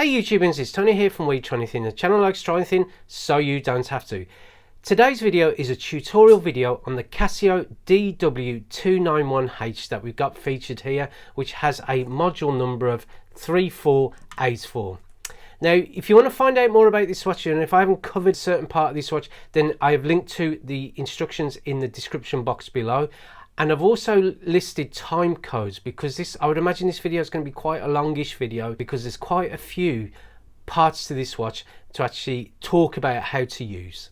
Hey YouTubians, it's Tony here from We Try Anything. The channel likes try anything so you don't have to. Today's video is a tutorial video on the CASIO DW-291H that we've got featured here, which has a module number of 3484. Now, if you want to find out more about this watch, and if I haven't covered a certain part of this watch, then I have linked to the instructions in the description box below. And I've also listed time codes because I would imagine this video is going to be quite a longish video because there's quite a few parts to this watch to actually talk about how to use.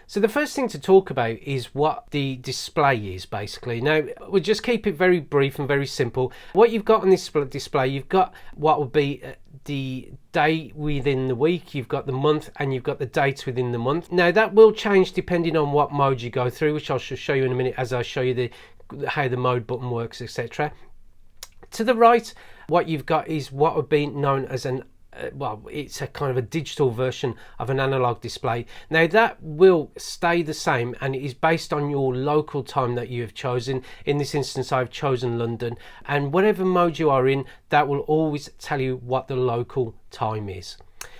So the first thing to talk about is what the display is basically. Now, we'll just keep it very brief and very simple. What you've got on this display, you've got what will be the day within the week, you've got the month, and you've got the date within the month. Now that will change depending on what mode you go through, which I'll show you in a minute as I show you how the mode button works, etc. To the right, what you've got is what would be known as an well, it's a kind of a digital version of an analog display. Now that will stay the same and it is based on your local time that you have chosen. In this instance, I've chosen London, and whatever mode you are in, that will always tell you what the local time is.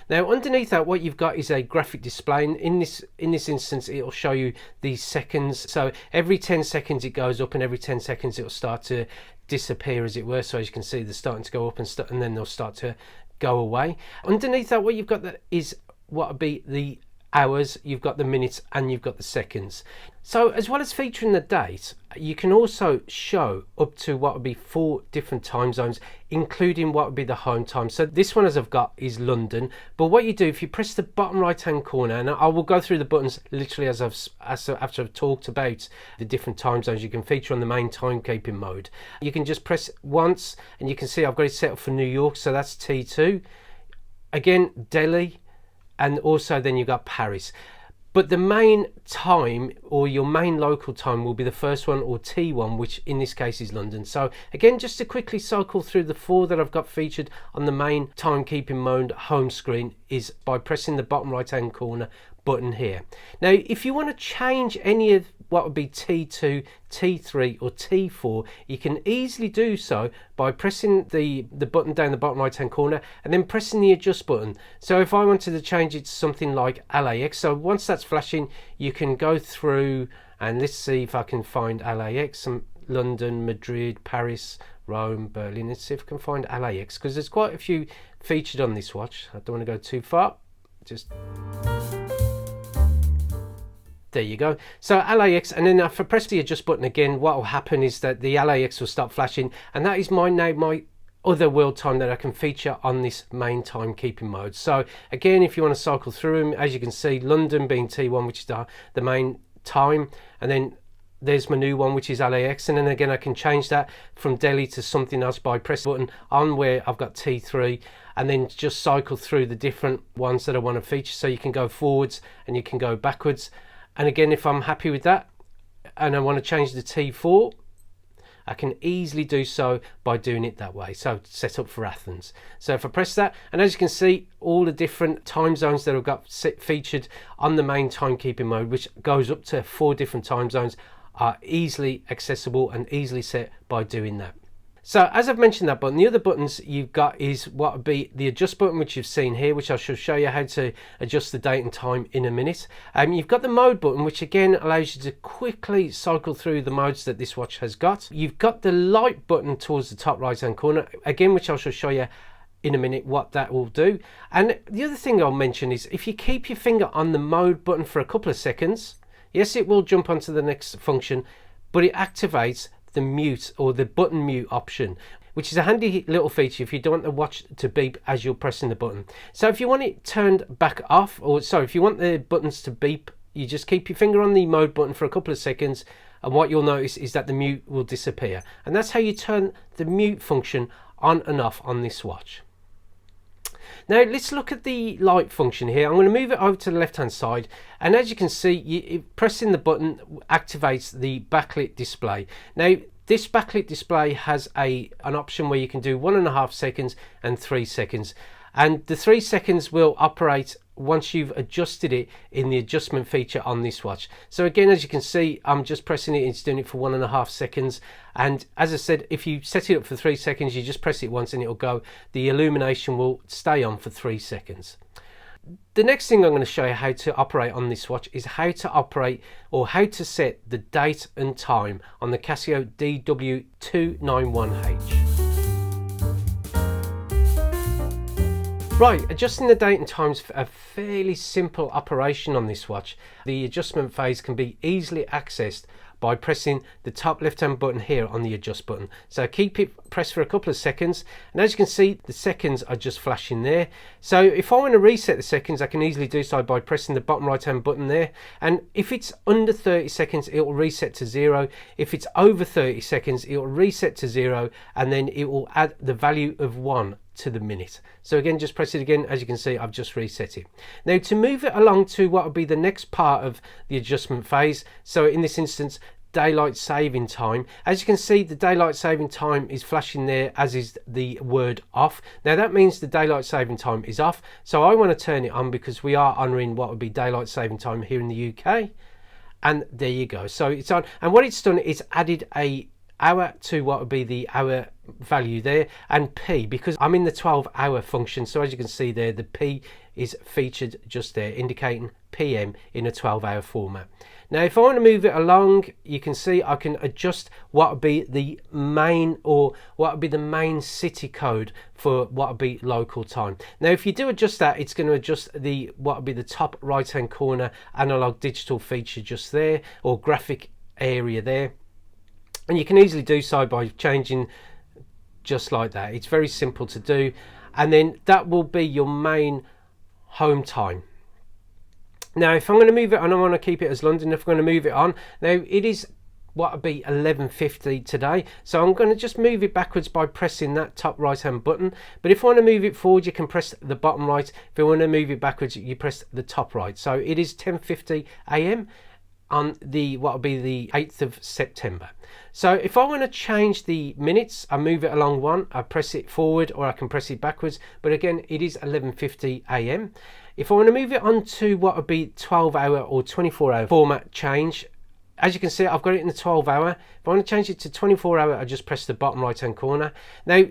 Now underneath that, what you've got is a graphic display. In this instance, it will show you the seconds. So every 10 seconds it goes up, and every 10 seconds it will start to disappear, as it were. So as you can see, they're starting to go up and then they'll start to go away. Underneath that, what you've got that is what would be the hours, you've got the minutes, and you've got the seconds. So as well as featuring the date, you can also show up to what would be 4 different time zones, including what would be the home time. So this one, as I've got, is London. But what you do, if you press the bottom right hand corner, and I will go through the buttons literally after I've talked about the different time zones you can feature on the main timekeeping mode. You can just press once and you can see I've got it set up for New York, so that's T2. Again, Delhi, and also then you've got Paris. But the main time, or your main local time, will be the first one, or T1, which in this case is London. So again, just to quickly cycle through the 4 that I've got featured on the main timekeeping mode home screen is by pressing the bottom right hand corner button here. Now if you want to change any of what would be T2, T3 or T4, you can easily do so by pressing the button down the bottom right hand corner and then pressing the adjust button. So if I wanted to change it to something like LAX, so once that's flashing, you can go through and let's see if I can find LAX, London, Madrid, Paris, Rome, Berlin. Let's see if I can find LAX because there's quite a few featured on this watch. I don't want to go too far, just there you go. So LAX, and then if I press the adjust button again, what will happen is that the LAX will start flashing, and that is my other world time that I can feature on this main timekeeping mode. So again, if you want to cycle through them, as you can see, London being T1, which is the main time, and then there's my new one, which is LAX, and then again I can change that from Delhi to something else by pressing the button on where I've got T3, and then just cycle through the different ones that I want to feature. So you can go forwards and you can go backwards. And again, if I'm happy with that and I want to change the T4, I can easily do so by doing it that way. So set up for Athens. So if I press that, and as you can see, all the different time zones that I've got featured on the main timekeeping mode, which goes up to 4 different time zones, are easily accessible and easily set by doing that. So as I've mentioned that button, the other buttons you've got is what would be the adjust button, which you've seen here, which I shall show you how to adjust the date and time in a minute. You've got the mode button, which again allows you to quickly cycle through the modes that this watch has got. You've got the light button towards the top right hand corner, again, which I shall show you in a minute what that will do. And the other thing I'll mention is if you keep your finger on the mode button for a couple of seconds, yes, it will jump onto the next function, but it activates the mute or the button mute option, which is a handy little feature if you don't want the watch to beep as you're pressing the button. So if you want it turned back off, or sorry, if you want the buttons to beep, you just keep your finger on the mode button for a couple of seconds, and what you'll notice is that the mute will disappear. And that's how you turn the mute function on and off on this watch. Now let's look at the light function here. I'm going to move it over to the left hand side, and as you can see, pressing the button activates the backlit display. Now this backlit display has an option where you can do 1.5 seconds and 3 seconds. and the 3 seconds will operate once you've adjusted it in the adjustment feature on this watch. So again, as you can see, I'm just pressing it, it's doing it for 1.5 seconds, and as I said, if you set it up for 3 seconds, you just press it once and it'll go. The illumination will stay on for 3 seconds. The next thing I'm going to show you how to operate on this watch is how to operate, or how to set the date and time on the CASIO DW-291H. Right, adjusting the date and time is a fairly simple operation on this watch. The adjustment phase can be easily accessed by pressing the top left hand button here on the adjust button. So keep it pressed for a couple of seconds, and as you can see, the seconds are just flashing there. So if I want to reset the seconds, I can easily do so by pressing the bottom right hand button there, and if it's under 30 seconds it will reset to 0. If it's over 30 seconds it will reset to 0, and then it will add the value of 1 to the minute. So again, just press it again. As you can see, I've just reset it. Now to move it along to what will be the next part of the adjustment phase, so in this instance, daylight saving time, as you can see, the daylight saving time is flashing there, as is the word off. Now that means the daylight saving time is off, so I want to turn it on because we are honouring what would be daylight saving time here in the UK, and there you go. So it's on, and what it's done is added a hour to what would be the hour value there, and P, because I'm in the 12-hour function, so as you can see there, the P is featured just there, indicating PM in a 12-hour format. Now if I want to move it along, you can see I can adjust what would be the main, or what would be the main city code for what would be local time. Now if you do adjust that, it's going to adjust the what would be the top right hand corner analog digital feature just there, or graphic area there, and you can easily do so by changing just like that. It's very simple to do, and then that will be your main home time. Now if I'm going to move it on, I want to keep it as London. If I'm going to move it on, now it is what would be 11:50 today, so I'm going to just move it backwards by pressing that top right hand button. But if I want to move it forward, you can press the bottom right. If you want to move it backwards, you press the top right. So it is 10:50 AM on the what will be the 8th of September. So if I want to change the minutes, I move it along one, I press it forward, or I can press it backwards, but again it is 11:50 AM. If I want to move it on to what would be 12-hour or 24-hour format change, as you can see, I've got it in the 12-hour. If I want to change it to 24-hour, I just press the bottom right hand corner. Now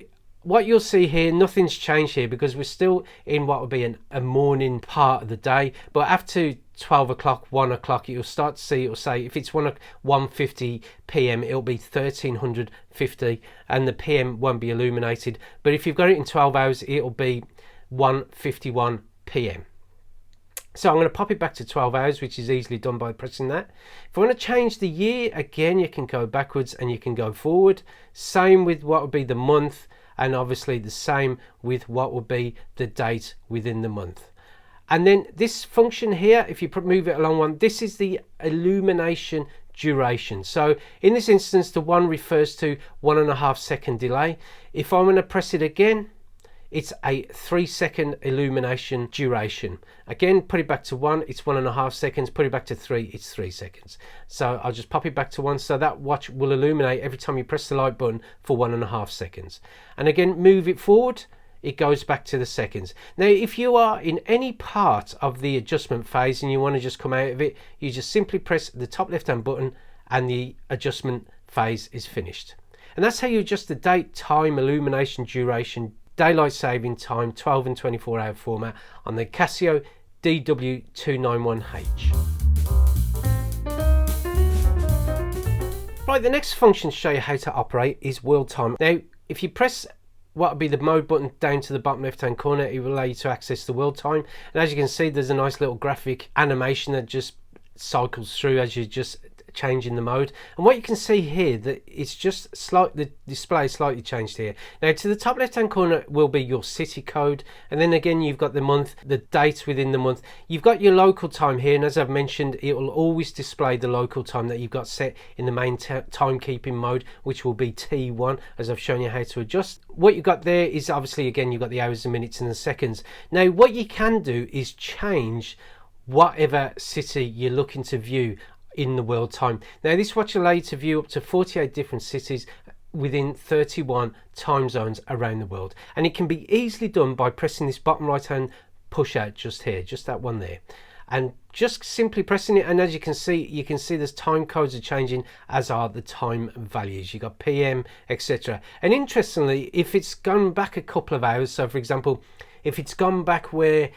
what you'll see here, nothing's changed here because we're still in what would be a morning part of the day, but after 12 o'clock, 1 o'clock, you'll start to see, it'll say if it's 1:50 PM, it'll be 1350, and the PM won't be illuminated. But if you've got it in 12 hours, it'll be 1:51 PM. So I'm going to pop it back to 12 hours, which is easily done by pressing that. If I want to change the year, again, you can go backwards and you can go forward. Same with what would be the month, and obviously the same with what would be the date within the month. And then this function here, if you move it along one, this is the illumination duration. So in this instance, the one refers to 1.5 second delay. If I'm going to press it again, it's a 3 second illumination duration. Again, put it back to 1, it's 1.5 seconds. Put it back to 3, it's 3 seconds. So I'll just pop it back to 1, so that watch will illuminate every time you press the light button for 1.5 seconds. And again, move it forward, it goes back to the seconds. Now if you are in any part of the adjustment phase and you want to just come out of it, you just simply press the top left hand button and the adjustment phase is finished. And that's how you adjust the date, time, illumination, duration, daylight saving time, 12 and 24-hour format on the CASIO DW-291H. Right, the next function to show you how to operate is world time. Now if you press what would be the mode button down to the bottom left hand corner, it will allow you to access the world time, and as you can see, there's a nice little graphic animation that just cycles through as you just changing the mode. And what you can see here, that it's just the display is slightly changed here. Now to the top left hand corner will be your city code, and then again you've got the month, the date within the month. You've got your local time here, and as I've mentioned, it will always display the local time that you've got set in the main timekeeping mode, which will be T1, as I've shown you how to adjust. What you've got there is obviously, again, you've got the hours, the minutes and the seconds. Now what you can do is change whatever city you're looking to view in the world time. Now this watch allows you to view up to 48 different cities within 31 time zones around the world, and it can be easily done by pressing this bottom right hand push out just here, just that one there, and just simply pressing it. And as you can see there's time codes are changing, as are the time values. You got PM, etc. And interestingly, if it's gone back a couple of hours, so for example, if it's gone back where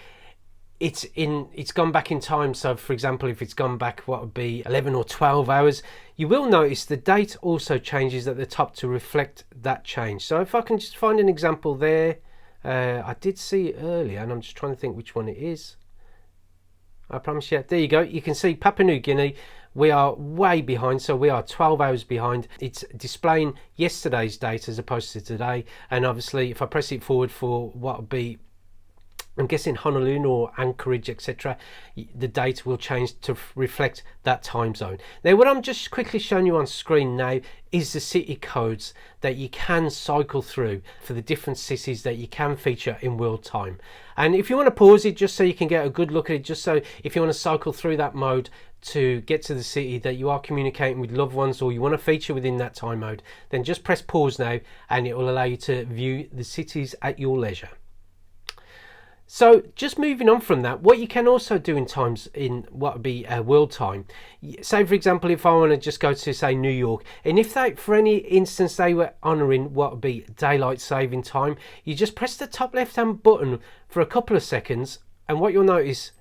it's gone back in time, so for example if it's gone back what would be 11 or 12 hours, you will notice the date also changes at the top to reflect that change. So if I can just find an example there, I did see it earlier and I'm just trying to think which one it is. I promise you, there you go, you can see Papua New Guinea, we are way behind, so we are 12 hours behind. It's displaying yesterday's date as opposed to today, and obviously if I press it forward for what would be, I'm guessing Honolulu or Anchorage, etc., the date will change to reflect that time zone. Now what I'm just quickly showing you on screen now is the city codes that you can cycle through for the different cities that you can feature in world time. And if you want to pause it just so you can get a good look at it, just so if you want to cycle through that mode to get to the city that you are communicating with loved ones or you want to feature within that time mode, then just press pause now and it will allow you to view the cities at your leisure. So just moving on from that, what you can also do in times in what would be world time, say for example if I want to just go to say New York, and if they for any instance they were honouring what would be daylight saving time, you just press the top left hand button for a couple of seconds, and what you'll notice,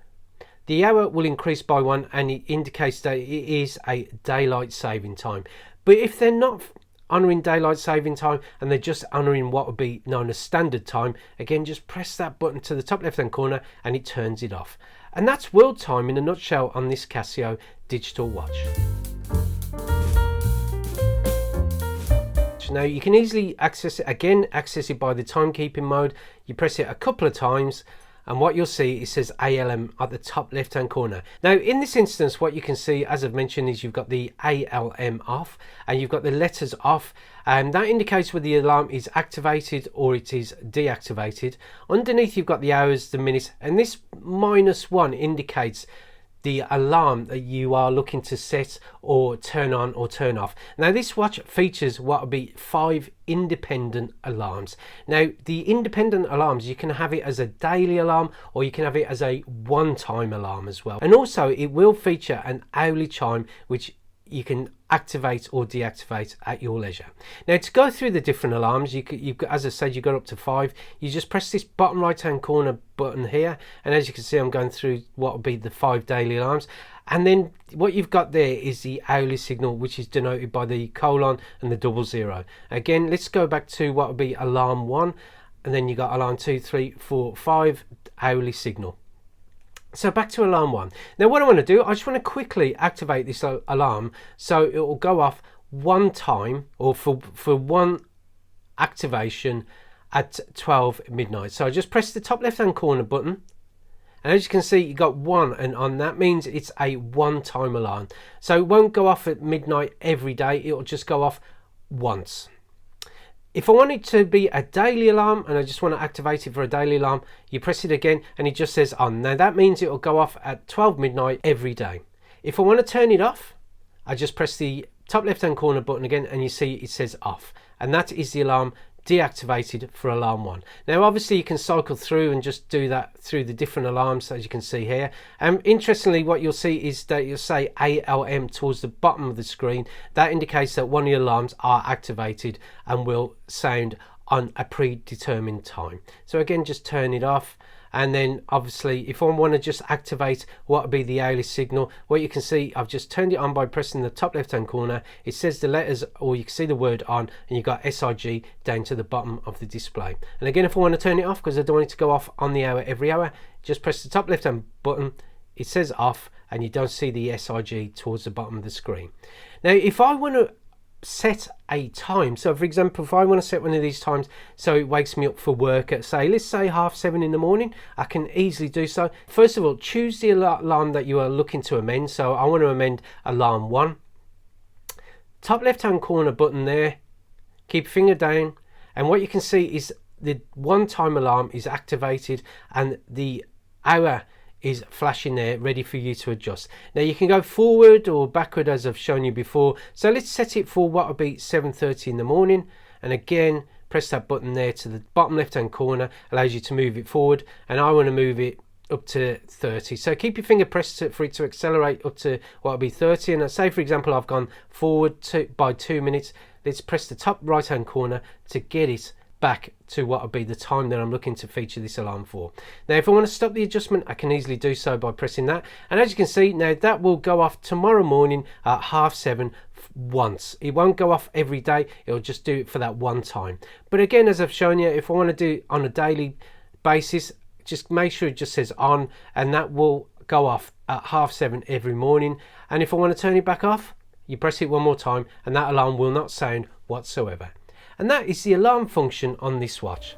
the hour will increase by 1 and it indicates that it is a daylight saving time. But if they're not honouring daylight saving time and they're just honouring what would be known as standard time, again just press that button to the top left hand corner and it turns it off. And that's world time in a nutshell on this CASIO digital watch. Now you can easily access it by the timekeeping mode. You press it a couple of times and what you'll see, it says ALM at the top left hand corner. Now in this instance what you can see, as I've mentioned, is you've got the ALM off and you've got the letters off, and that indicates whether the alarm is activated or it is deactivated. Underneath you've got the hours, the minutes, and this -1 indicates the alarm that you are looking to set or turn on or turn off. Now this watch features what would be 5 independent alarms. Now the independent alarms, you can have it as a daily alarm or you can have it as a one-time alarm as well. And also it will feature an hourly chime which you can activate or deactivate at your leisure. Now to go through the different alarms, you've got, as I said, you've got up to 5. You just press this bottom right hand corner button here, and as you can see I'm going through what will be the 5 daily alarms, and then what you've got there is the hourly signal, which is denoted by the colon and the 00. Again, let's go back to what will be alarm 1, and then you got alarm 2, 3, 4, 5 hourly signal. So back to alarm 1. Now what I want to do, I just want to quickly activate this alarm so it will go off one time, or for one activation at 12 midnight. So I just press the top left hand corner button, and as you can see you got 1, and on that means it's a one-time alarm. So it won't go off at midnight every day, it will just go off once. If I want it to be a daily alarm and I just want to activate it for a daily alarm, you press it again and it just says on. Now that means it will go off at 12 midnight every day. If I want to turn it off, I just press the top left hand corner button again and you see it says off. And that is the alarm deactivated for alarm 1. Now obviously you can cycle through and just do that through the different alarms, as you can see here. Interestingly, what you'll see is that you'll say ALM towards the bottom of the screen. That indicates that one of your alarms are activated and will sound on a predetermined time. So again, just turn it off, and then obviously if I want to just activate what would be the hourly signal, what you can see, I've just turned it on by pressing the top left hand corner. It says the letters, or you can see the word on, and you've got SIG down to the bottom of the display. And again, if I want to turn it off because I don't want it to go off on the hour every hour, just press the top left hand button, it says off, and you don't see the SIG towards the bottom of the screen. Now if I want to set a time, so for example if I want to set one of these times so it wakes me up for work at, say, let's say 7:30 in the morning, I can easily do so. First of all, choose the alarm that you are looking to amend. So I want to amend alarm 1. Top left hand corner button there, keep finger down, and what you can see is the one time alarm is activated and the hour is flashing there ready for you to adjust. Now you can go forward or backward as I've shown you before. So let's set it for what would be 7:30 in the morning, and again press that button there to the bottom left hand corner, allows you to move it forward, and I want to move it up to 30. So keep your finger pressed for it to accelerate up to what would be 30, and say for example I've gone forward by 2 minutes. Let's press the top right hand corner to get it back to what would be the time that I'm looking to feature this alarm for. Now if I want to stop the adjustment, I can easily do so by pressing that, and as you can see now that will go off tomorrow morning at 7:30 once. It won't go off every day, it'll just do it for that one time. But again, as I've shown you, if I want to do it on a daily basis, just make sure it just says on, and that will go off at 7:30 every morning. And if I want to turn it back off, you press it one more time and that alarm will not sound whatsoever. And that is the alarm function on this watch.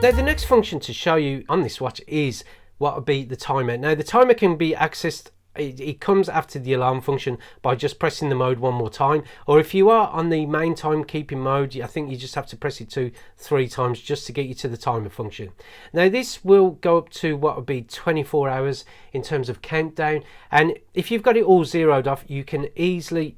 Now the next function to show you on this watch is what would be the timer. Now the timer can be accessed, it comes after the alarm function by just pressing the mode one more time, or if you are on the main timekeeping mode, I think you just have to press it 2-3 times just to get you to the timer function. Now this will go up to what would be 24 hours in terms of countdown, and if you've got it all zeroed off, you can easily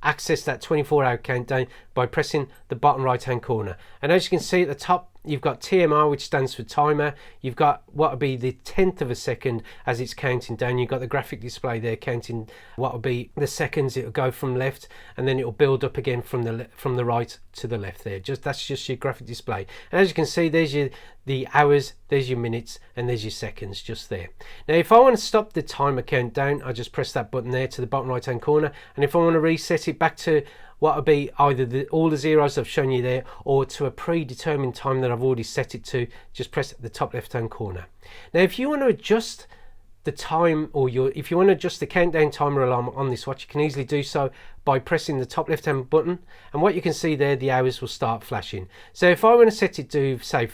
access that 24-hour countdown by pressing the bottom right hand corner. And as you can see at the top, you've got TMR, which stands for timer. You've got what would be the 10th of a second as it's counting down. You've got the graphic display there counting what will be the seconds. It'll go from left and then it'll build up again from the right to the left there. That's just your graphic display. And as you can see, there's the hours, there's your minutes, and there's your seconds just there. Now if I want to stop the timer countdown, I just press that button there to the bottom right hand corner, and if I want to reset it back to what would be either all the zeros I've shown you there or to a predetermined time that I've already set it to, just press the top left hand corner. Now if you want to adjust the time, or if you want to adjust the countdown timer alarm on this watch, you can easily do so by pressing the top left hand button, and what you can see there, the hours will start flashing. So if I want to set it to say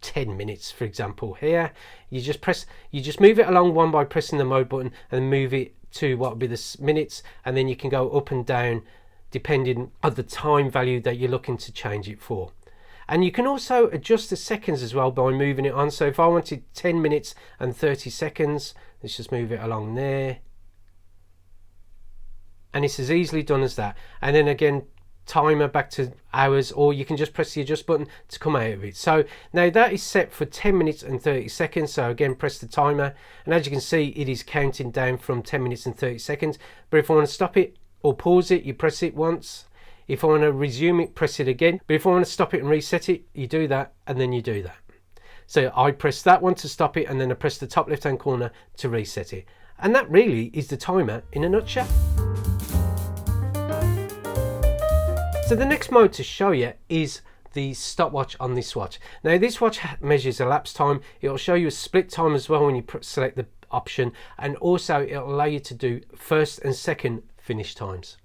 10 minutes for example here, you just move it along one by pressing the mode button and move it to what would be the minutes, and then you can go up and down depending on the time value that you're looking to change it for. And you can also adjust the seconds as well by moving it on. So if I wanted 10 minutes and 30 seconds, let's just move it along there, and it's as easily done as that. And then again, timer back to hours, or you can just press the adjust button to come out of it. So now that is set for 10 minutes and 30 seconds. So again, press the timer, and as you can see, it is counting down from 10 minutes and 30 seconds. But if I want to stop it or pause it, you press it once. If I want to resume it, press it again. But if I want to stop it and reset it, you do that, and then you do that. So I press that one to stop it, and then I press the top left hand corner to reset it. And that really is the timer in a nutshell. So the next mode to show you is the stopwatch on this watch. Now this watch measures elapsed time. It will show you a split time as well when you select the option, and also it will allow you to do first and second finish times.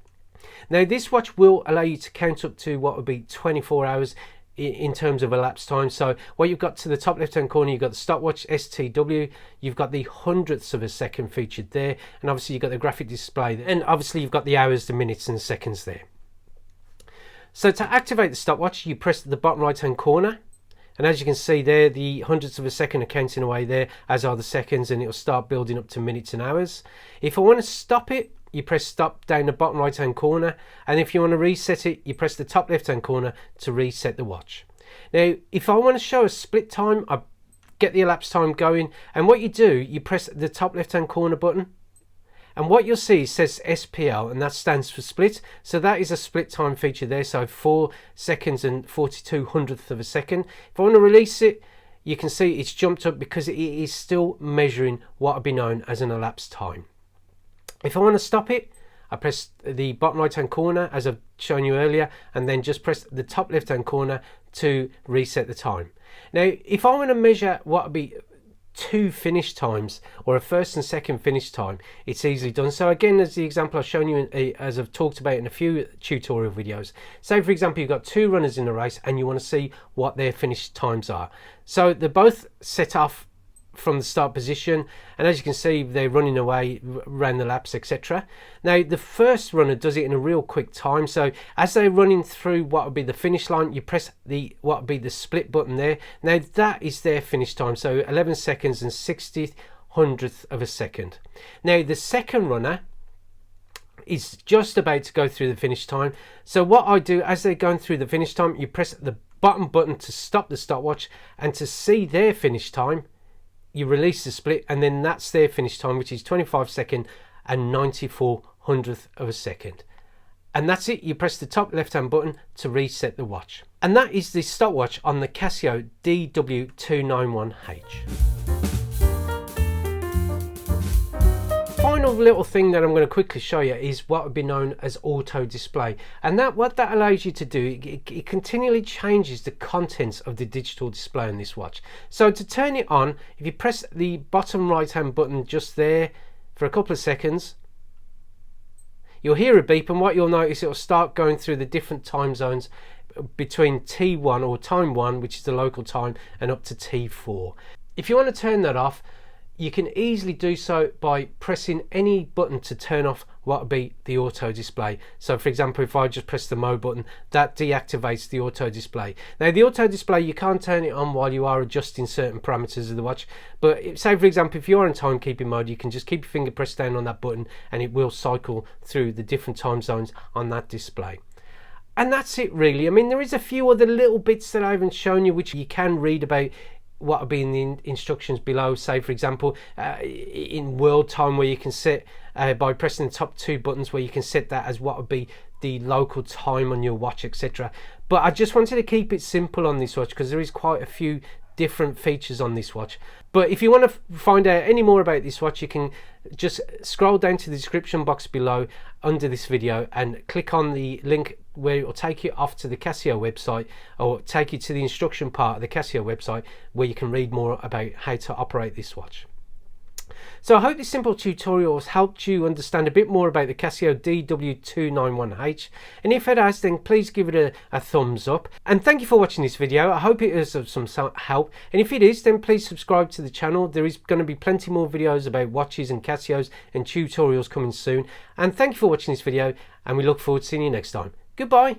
Now this watch will allow you to count up to what would be 24 hours in terms of elapsed time. So what you've got to the top left hand corner, you've got the stopwatch STW, you've got the hundredths of a second featured there, and obviously you've got the graphic display there, and obviously you've got the hours, the minutes and seconds there. So to activate the stopwatch, you press the bottom right hand corner, and as you can see there, the hundredths of a second are counting away there, as are the seconds, and it'll start building up to minutes and hours. If I want to stop it, you press stop down the bottom right hand corner, and if you want to reset it, you press the top left hand corner to reset the watch. Now if I want to show a split time, I get the elapsed time going, and what you do, you press the top left hand corner button, and what you'll see says SPL, and that stands for split. So that is a split time feature there, so 4 seconds and 42 hundredths of a second. If I want to release it, you can see it's jumped up because it is still measuring what would be known as an elapsed time. If I want to stop it, I press the bottom right hand corner as I've shown you earlier, and then just press the top left hand corner to reset the time. Now if I want to measure what would be 2 finish times, or a first and second finish time, it's easily done. So again, as the example I've shown you as I've talked about in a few tutorial videos, say for example you've got 2 runners in a race and you want to see what their finish times are. So they're both set off from the start position, and as you can see they're running away around the laps, etc. Now the first runner does it in a real quick time, so as they're running through what would be the finish line, you press the what would be the split button there. Now that is their finish time, so 11 seconds and 60/100th of a second. Now the second runner is just about to go through the finish time, so what I do as they're going through the finish time, you press the bottom button to stop the stopwatch, and to see their finish time you release the split, and then that's their finish time, which is 25 seconds and 94/100th of a second. And that's it. You press the top left hand button to reset the watch. And that is the stopwatch on the CASIO DW-291H. Final little thing that I'm going to quickly show you is what would be known as auto display, and what that allows you to do, it continually changes the contents of the digital display on this watch. So to turn it on, if you press the bottom right hand button just there for a couple of seconds, you'll hear a beep, and what you'll notice, it'll start going through the different time zones between T1 or time 1, which is the local time, and up to T4. If you want to turn that off, you can easily do so by pressing any button to turn off what would be the auto display. So for example, if I just press the mode button, that deactivates the auto display. Now the auto display, you can't turn it on while you are adjusting certain parameters of the watch, but say for example if you're in timekeeping mode, you can just keep your finger pressed down on that button and it will cycle through the different time zones on that display. And that's it really. I mean, there is a few other little bits that I haven't shown you which you can read about what will be in the instructions below. Say for example in world time, where you can set by pressing the top two buttons, where you can set that as what would be the local time on your watch, etc. But I just wanted to keep it simple on this watch because there is quite a few different features on this watch. But if you want to find out any more about this watch, you can just scroll down to the description box below under this video and click on the link where it will take you off to the CASIO website, or take you to the instruction part of the CASIO website where you can read more about how to operate this watch. So I hope this simple tutorial has helped you understand a bit more about the CASIO DW-291H, and if it has, then please give it a thumbs up. And thank you for watching this video. I hope it is of some help, and if it is, then please subscribe to the channel. There is going to be plenty more videos about watches and CASIOs and tutorials coming soon. And thank you for watching this video, and we look forward to seeing you next time. Goodbye.